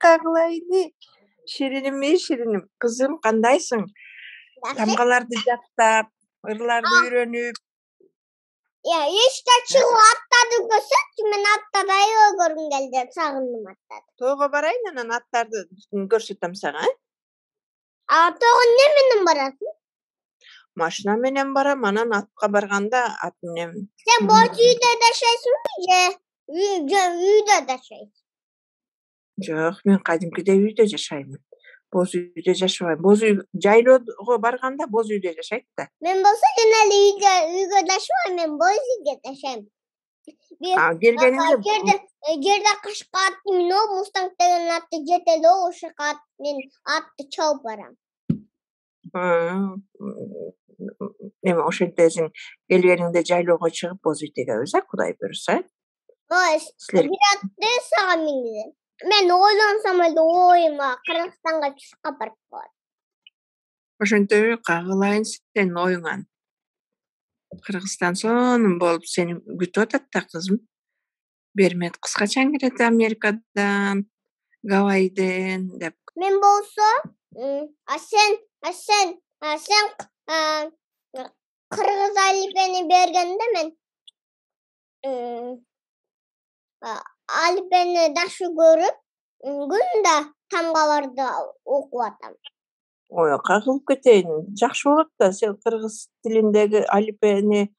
Kagılaydı. Şirinim, kızım, kandaysın? Tamgalardı jaktap, ırlarda öğrenip. Ya işte çıkıp atladı görsek men atladay görün geldi sağındım atladı. Toğa barayın anan atlardı görsetem sana. Toğun ne menin barasın? Maşina menen baram, anan atqa barganda at menen. Sen boş uyda daşaysın mı je? Uyda daşaysın. Joq, men kadimkide uyda jaşaymın. Boz uyda jaşabayım. Boz uy jaylooga barganda boz uyda jaşayt da. Men bolsa genelde uyda daşamayım, men boş uyda daşayım. Gelgenimde Geride kışqa attım, no Mustang degen attı jeteli o uşak attı çoğ baram. Neme oşentezin gelgeningde jaylooga çygyp boz uydaga özak Hudaý buyursa. Bir attı sağa mindi. Men oylansam elde oyma Kırgızstanга çıkıp barıp var. Oşente kagılayın sen oýuňan. Kırgızstan sonun bolup seni gütüp atat da kızım. Bermet kıskaçan giret Amerikadan, Gawai'den dep. Men bolsa sen Kırgız alifbeni bergende men alifbeni daşı görüp günde tamgalarda okup atam. Oy, kagılıp keteýin. Jakşy bolat da sen kırgız tilindegi alifbeni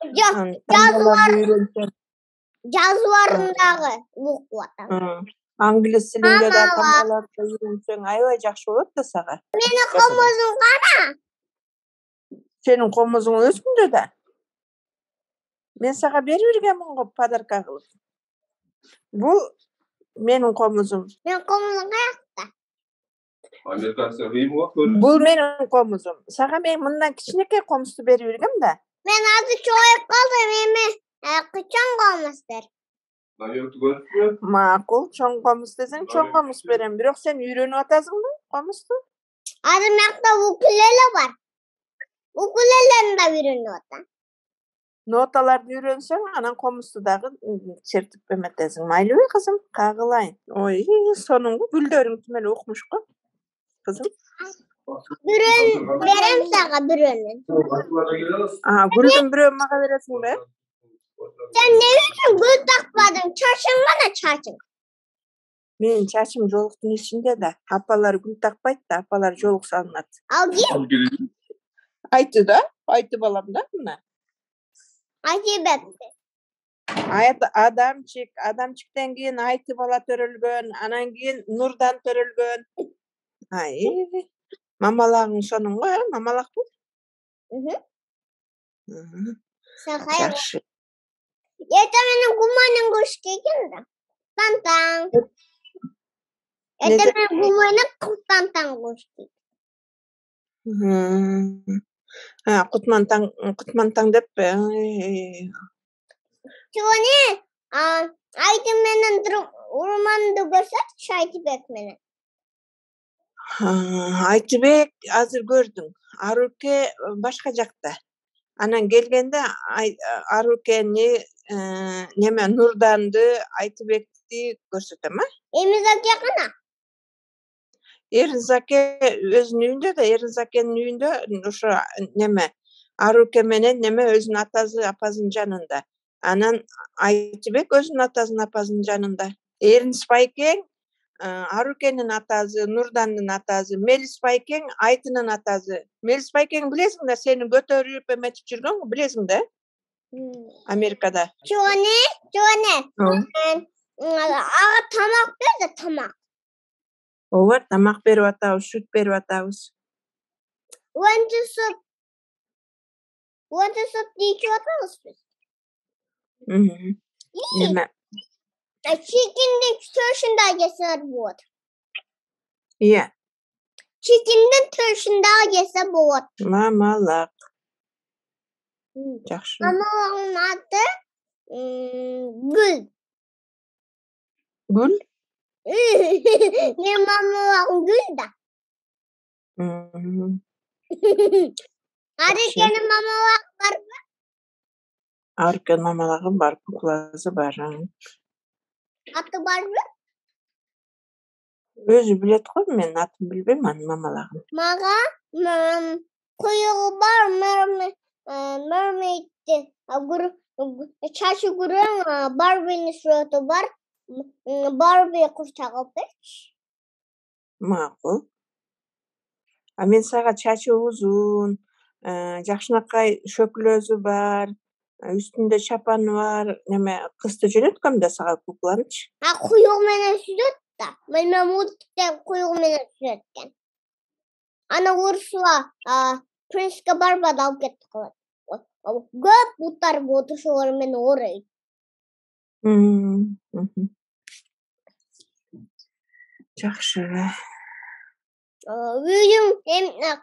Жазууларындагы okup atam. Angliz tilinde de tamgalarda öýrenseň aýbay jakşy bolat da saga. Meni komuzum qara. Senin komuzuň özünde de. Men saga berýärgemin gop padarka kılıp. Bu menin komuzum. Men komuzum qayakda? Bu menin komuzum. Saga men mundan kiçineke komuzdu berýärgem da. Men azy çoýup galdym, emi kıçan komuzdur. Makul, çoň komuz deseň çoň komuz berem. Birok sen üýrenip atasyňmy komuzdu? Azy mekde ukulele var. Ukuleleni de üýrenip atam. Notalardy üýrenseň anan komuzdu dagı çertip emetesin. Maýlyby kızım, kagılayın. Oy, sonungu güldörüň tümeli okmuşku. Kızım. Berem saga bürünün. Güldüm biröw maga beresiň be. Sen ne üçün gül takmadın? Çarşın bana çarşın. Menin çaçym joluktun içinde de. Apalar gül takpayt da, apalar joluk salynat. Al gel. Aýtdy da, aýtdy balam da buna. Acibet. Adamçykdan giyin aýty bala törelgön, anan giyin nurdan törelgön. Ay, mamalagyň sonunga, mamalak bu. Sen hayır. Yetemenin kumanın kuşkekin de. Tantan. Yetemenin kumanın tantan kuşkekin. Kutmantang dep. Çoğuni aydın menen urmandı görsek şaytibek menen. Aytybek azır gördüm. Aruke başka jakta. Anan gelgende Arukeni neme Nurdandy, Aytybekdi görsetem ha? Emizak yakına. Erinzake özünün üýünde de, Erinzakenin üýünde oşo neme Aruke menen neme özünün atazy apazyň janynda. Anan Aytybek özünün atazyň apazyň janynda. Erinç Baykeň Arukenin atazy, Nurdandyň atazy, Melis Baykeň Aytynyň atazy. Melis Baykeň bilesiň da seni götörüp emetip жүрgөн, bilesiň da? Amerikada. Çoğuni. Ağa tamak ber de tamak. Obar, tamak berip atabız, süt berip atabız. Wanta süt diýip atabız biz. Neme? Çikindin törşünde gelse bot. Iya. Çikindin törşünde gelse bot. Mamalak. Jakşy. Mamalağın adı Gül. Gül? Ne mamalağın Gül da. Arıkenin mamalak var mı? Arıkenin mamalagı var, kuklası var. Atı var mı? Өзü bilet go, men atын bilbem anын мамалагын. Maga kuyruğu var mermaid'ti. Çarşı gurun Barbie'nin suratı var. Barbie kurtağı pek. Макул. А мен сага чачы узун, жакшынакай шөкүлөзү бар, üstünde çapanı var. Neme kızdı jönötküm da sağa kuklanıç. Ha kuyruğu menen süzöt da. Men multikte kuyruğu menen süzötken. Ana Ursula Prince'ga Barbie'da alıp ketdi kılat. Köp butlar oturuşular men orayı. Жакшы. Үйüm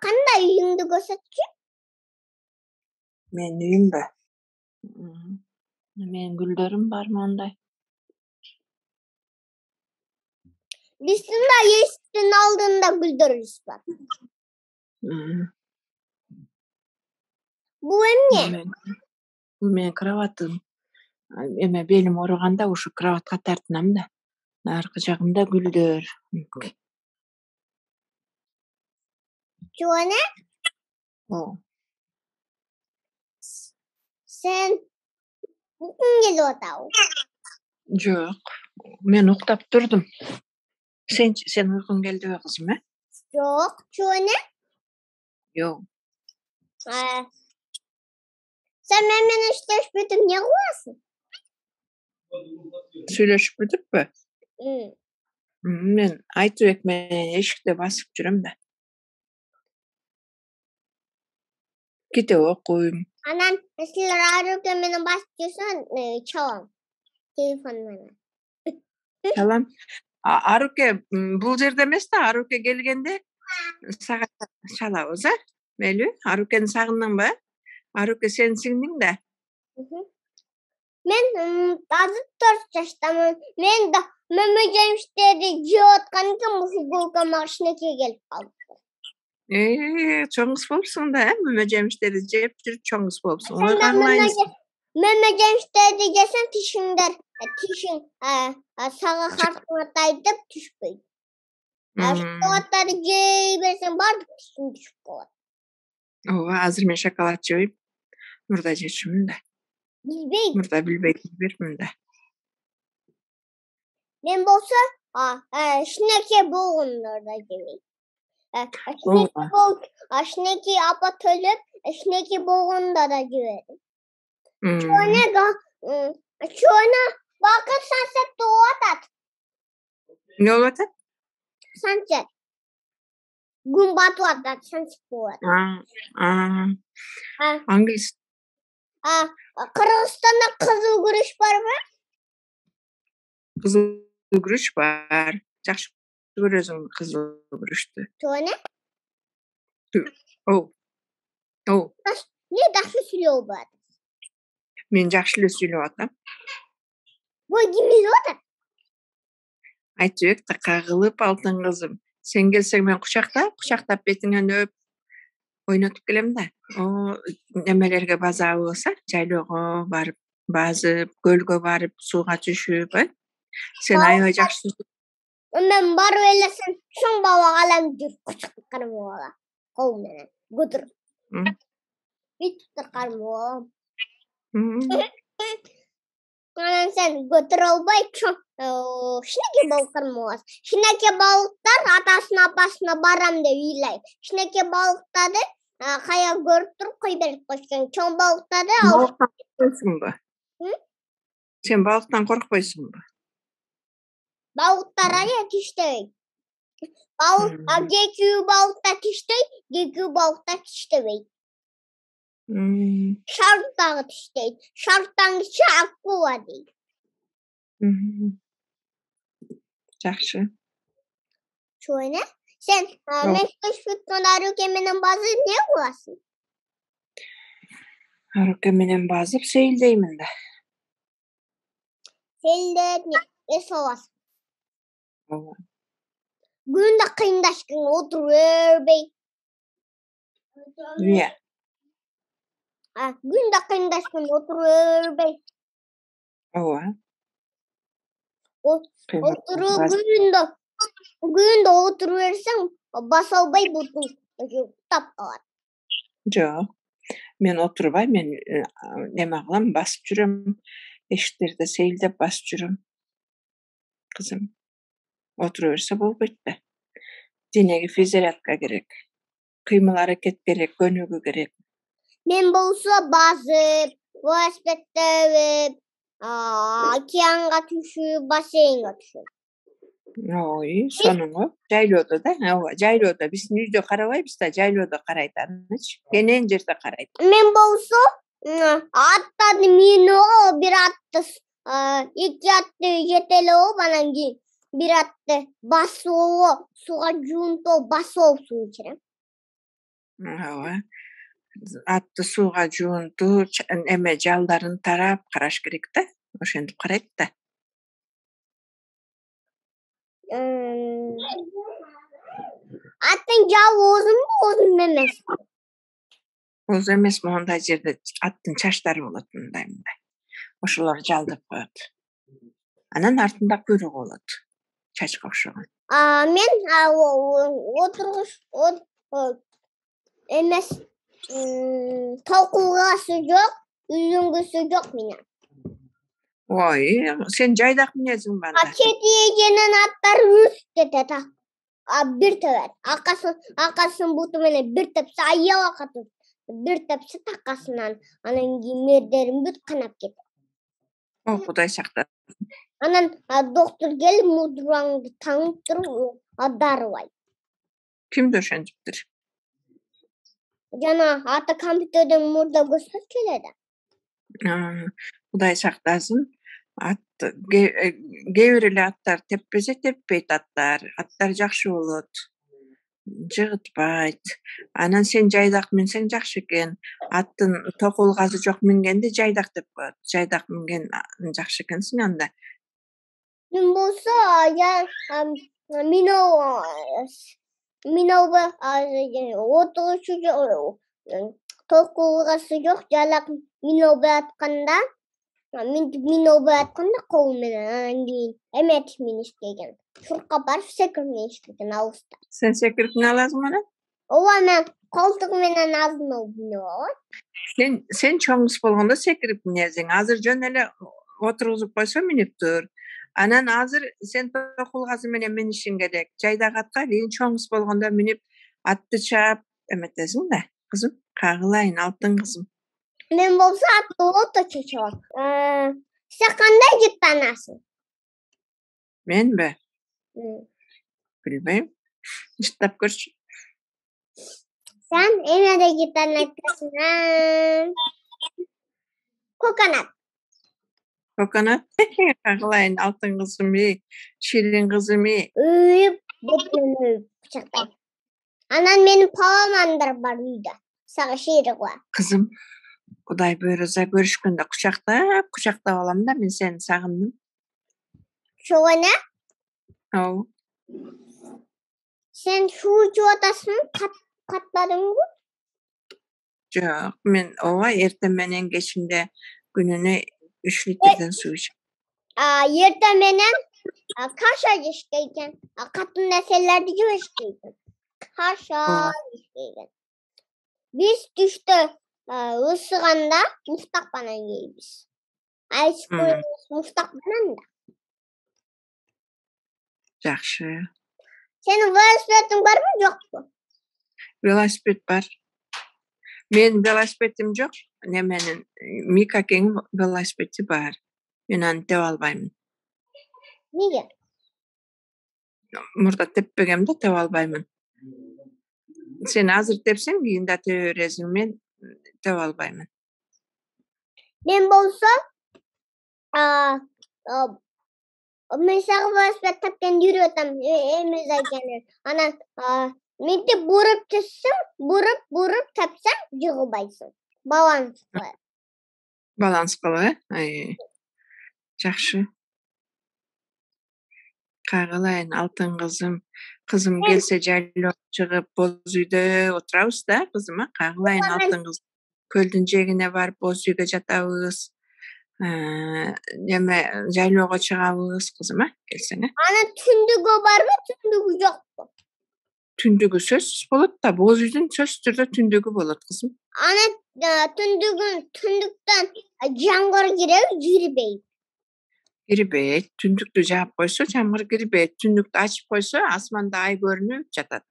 kандай үйüңdü görsötçü? Men үйümbe. Менин гүлдөрүм бар мондай. Bizim de есіктің алдында gülдөрүбүз бар. Bu эмне? Бул менин кроватым. Эме белим ооруганда ушу кроватка тартынам да. Аркы жагында гүлдөр. Joana, sen uykun geliyor da. Жок. Мен уктап турдум. Sen uykun келдиби кызым, э? Yok, Joana. Жок. Sen benimle işleşmedin, ne kılasın? Сүйлөшүп бүтүппү? Мен Айтыбек менен эшикте басып жүрөм да. Китеп окуйм. Anan, sizler arıyorke beni başlıyorsan çalam. Telefon bana. Çalam. Aruke бул жерде эмес да, Аруке келгенде сага чалабыз, э? Мейлі? Арукени сагындыңбы? Аруке сенин сиңдиң да. Men azı 4 yaştamın. Men de memeceğim işleri cihotkanken bu figurka maşineke gelip kaldı. Çoңuz болупсуң да, мөмө жемиштерди жеп жүрүп çoңuz болупсуң. Memeceğim işleri yesen tişin sağa kartına deyip düşpeydi. Şokolatları yey versen bardık tişin düşüp kalır. Азыр мен шоколад жебейм. Мурда жешимин да. Bilbeyim. Мурда билбейтин бермин да. Men bolsa şineke boğunlarda yemeyim. Şineke apatölüp şineke boğunda da yerim. Çoğuna bakın sunset doğat at. Ne болуп атат? Sunset. Gün batı at sunset doğat. Англис. Kırgızistan'da kızıl gürüş var mı? Кызыл күрүч бар. Жакшы көрөсүң кызыл күрүчтү. Çoğuna? Ne daşı sürüyor bu adam? Мен жакшы эле сүйлөп атам. Bu kimiz otur? Айтыбек такка кылып алтын кызым. Sen келсең мен кучактап бетиңен өп ойнотуп келем да. Немелерге базабы болсо, жайлоого барып, базып, көлгө барып, сууга түшүп, Sen aябай жакшы. Ben barı öylesin. Şun baba kalem küçük karım ola. Kol menen. Götür. Bir tutar karım ola. Sen götür olbay çok. Şineke balık karım ola. Şineke balıklar atasına apasına baram de üylay. Şineke balıkları kaya görüp durup koy berip koşken. Çoğun balıkları Balıktan korkpoysun bu. Sen balıktan korkpoysun bu. Balıklara yetiştireyim. Gekü balıkta tişteyim. Gekü balıkta tişteyim. Şarttan tişteyim. Şarttan içi akbuva değil. Жақсы. Şöyle. Sen meşgul futbol Aruke menen bazı ne olasın? Aruke menen bazıp сейилдеймин да. Сейилдеп ne olasın? Günde kıyındaşkın oturup örbey. Iya. Günde kıyındaşkın oturup örbey. Ооба. Oturup günde Күндө отуруп берсең, баса албай бутуң тап калат. Жок. Мен отурбайм, мен неме кылам, басып жүрөм. Эшиктерди сейилдеп басып жүрөм. Кызым, отура берсе болбойт да. Денеге физзарядка керек. Кыймыл аракет керек, көнүгүү керек. Мен болсо басып, велосипедде тебип, океанга түшүп, бассейнге түшүп. Ой, сонуңу жайлоодо да, ооба, жайлоодо. Биздин үйдө карабайбыз да, жайлоодо карайт анычы. Кенен жерде карайт. Мен болсо аттарды минип, бир атты, 2 атты жетелеп, анан кийин бир атты басып, сууга жуунтуп, басып суу ичирем. Ооба. Атты сууга жуунтуу, эме жалдарын тарап караш керек да. Ошентип карайт да. Аттын жабы узунбу, узун эмес? Оз эмес, мондай жерде аттын чачтары болот мындай. Ошолор жалдап коет. Анан артында куйругу болот. Чачка окшогон. Мен отургуч эмес, толкугасы жок, үзүнгүсү жок менен. Ой, сен жайдак мүнөзүң бар да. Чети эгенен аттар үсүп кетет. Бир тебет. Акасын буту менен бир тепсе аябай катуу. Бир тепсе такасынан, анан кийин мердерин бүт канап кетет. О, Кудай сактасын. Анан доктор келип мудураңды таңып туруп дарыбайт. Кимди ошентиптир? Жана ата компьютерден мурда көрсөтүп келет. Кудай сактасын. Кээ бир эле аттар теппесе теппейт аттар. Аттар жакшы болот. Жыгытпайт. Анан сен жайдак минсең жакшы экен. Аттын токулгасы жок мингенди жайдак деп коет. Жайдак минген жакшы экенсиң анда. Мен болсо миноба отуручу токулгасы жок, жалак миноба атканда, колу менен, анан кийин эметип миниш деген. Шуркка барып секирип миниш деген алыста. Сен секирип мине аласың анан? Ооба, мен колтук менен азын минип алам. Сен чоңуз болгондо секирип минесиң. Азыр жөн эле отургузуп койсо минип тур. Анан азыр сен токулгасы менен минишиң керек. Жайдак атка кийин чоңуз болгондо минип атты чаап эметесиң да. Кызым, кагылайын, алтын кызым. Мен болсо атты ото чечем. Сен кандай жыттанасың? Менби? Билбейм. Жыттап көрчү. Sen emede жыттанасың? Коконат. Коконат? Кагылайын, алтын кызым, ширин кызым. Үйүп, бутун кучактайм. Анан менин паламандар бар үйдө. Сага шири кылам. Кызым, Кудай буйруза көрүшкөндө кучактап алам да, мен сени сагындым. Ошого эмне? Ооба. Сен суу ичип атасың, каттадыңбы? Жок, мен ооба эртең менен кечинде күнүнө 3 литрден суу ичем. Эртең менен каша жешке экен. Катуу нерселерди жебешке экен. Каша жешке. Биз түштө ысыганда муштак менен жейбиз. Айскүрүмүз муштак менен да. Жакшы. Сенин велосипедиң барбы, жокпу? Велосипед бар. Менин велосипедим жок. Неменин Микакеңин велосипеди бар. Мен аны теп албаймын. Неге? Мурда теппегем да, теп албаймын. Сен азыр тепсең, кийин да тебе бересиң. Мен теп албаймын. Мен болсо, мен сага велосипед тепкен үйрөтөм, эмес экенин. Анан мынтип буруп тепсең, жыгылбайсың. Баланс кылат. Баланс кылып, жакшы. Кагылайын, алтын кызым. Кызым келсе жайлап чыгып, боз үйдө отурабыз да, кызым, кагылайын, алтын кызым. Көлдүн жээгине барып, боз үйгө жатабыз. Neme жайлоого чыгабыз кызым, келсең, Анын түндүгү барбы, түндүгү жокпу? Түндүгү сөзсүз болот да, боз үйдүн сөзсүз түрдө түндүгү болот кызым. Анын түндүктөн жамгыр киреби, кирбейби? Кирбейт. Түндүктү жаап койсо жамгыр кирбейт. Түндүктү ачып койсо асманда ай көрүнүп жатат.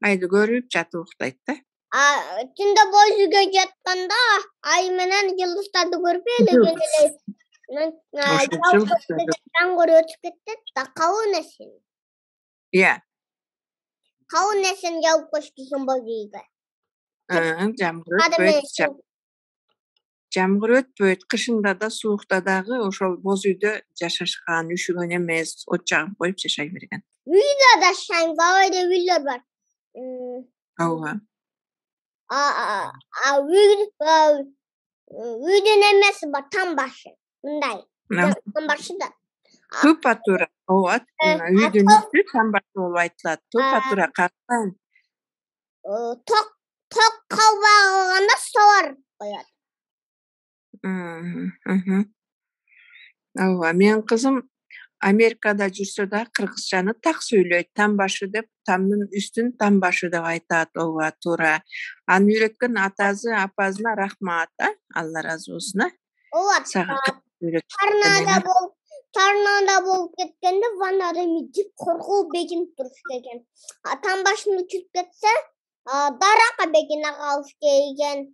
Айды көрүп жатып уктайт да. Түндө боз үйгө жатканда ай менен жылдыздарды көрбөй эле жамгыр өтүп кетет да, кабыл нерсени? Иә. Кабыл нерсени жауып койуштусун боз үйгө. Жамгыр өтпөйт. Жамгыр өтпөйт. Кышында да, суукта дагы ошол боз үйдө жашашкан, үшүгөн эмес, от жагып коюп жашай берген. Үйдө да жашайм, абайда үйлөр бар. Ооба. Үйдүн эмеси бар, тамбашы. Мындай. Тамбашы да. Тупа-туура. Ооба. Үйдүн үстү тамбашы болуп айтылат. Тупа-туура кагылган. Ток калбай калганда соор коет. Ооба. Менин кызым Америкада жүрсө да кыргызчаны так сүйлөйт. Тамбашы деп, тамдын үстүн тамбашы деп айтат. Ооба, туура. Аны үйрөткөн атасы, апасына рахмат, Алла ыраазы болсун, Ооба. Тарнада болуп кеткенде ваннада митип коркуп бекинип туруш керек. Тамбашыны учуруп кетсе, даракка бекине калыш керек.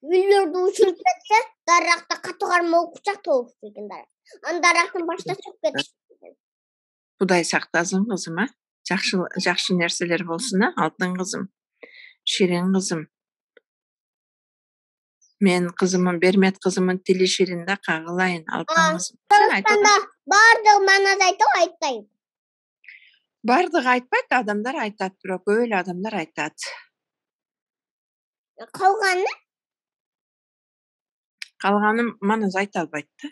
Үйлөрдү учуруп кетсе, даракта катуу кармалып кучак болуш керек. Аны дарактын башына чыгып кетиш керек. Кудай сактасын кызым, жакшы нерселер болсун, алтын кызым. Ширин кызым. Мен кызымын, Бермет кызымын тили ширин да, кагылайын, алтын кызым. Кыргызстанда бардыгы манас айтып айтпайбы? Бардыгы айтпайт, адамдар айтат, бирок көп эле адамдар айтат. Калганы? Калганы манас айта албайт да.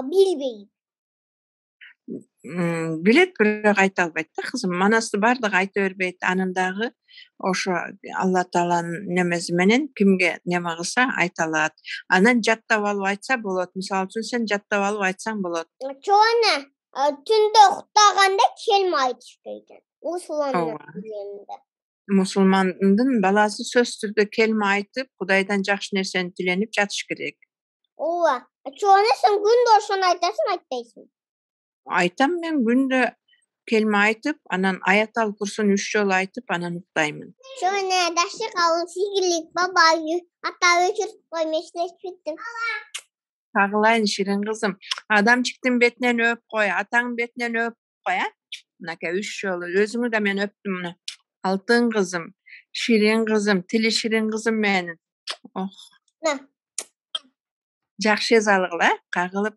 Билбейм. Билет, бирок айта албайт да кызым. Манасты бардыгы айта бербейт. Анын дагы ошо Алла Тааланын немеси менен кимге неме кылса айта алат. Анан жаттап алып айтса болот. Мисалы үчүн сен жаттап алып айтсаң болот. Чоңа түндө уктаганда келме айтыш керек. Мусулмандын баласы сөзсүз түрдө келме айтып, Кудайдан жакшы нерсени тиленип жатыш керек. Ооба. Чоңа сен күндө ошону айтасың, айтпайсың? Айтам мен күндө келме айтып, анан аятал курсун 3 жолу айтып, анан уктаймын. Чоңа даши калын сигилик бабайы ата өчүрүп коймешнештим. Кагылайын ширин кызым. Адамчиктин бетинен өп кой, атаңдын бетинен өп кой, Мынакей 3 жолу. Өзүңү да мен өптүм мына. Алтын кызым, ширин кызым, тили ширин кызым менин. Жакшы эс алгыла, кагылып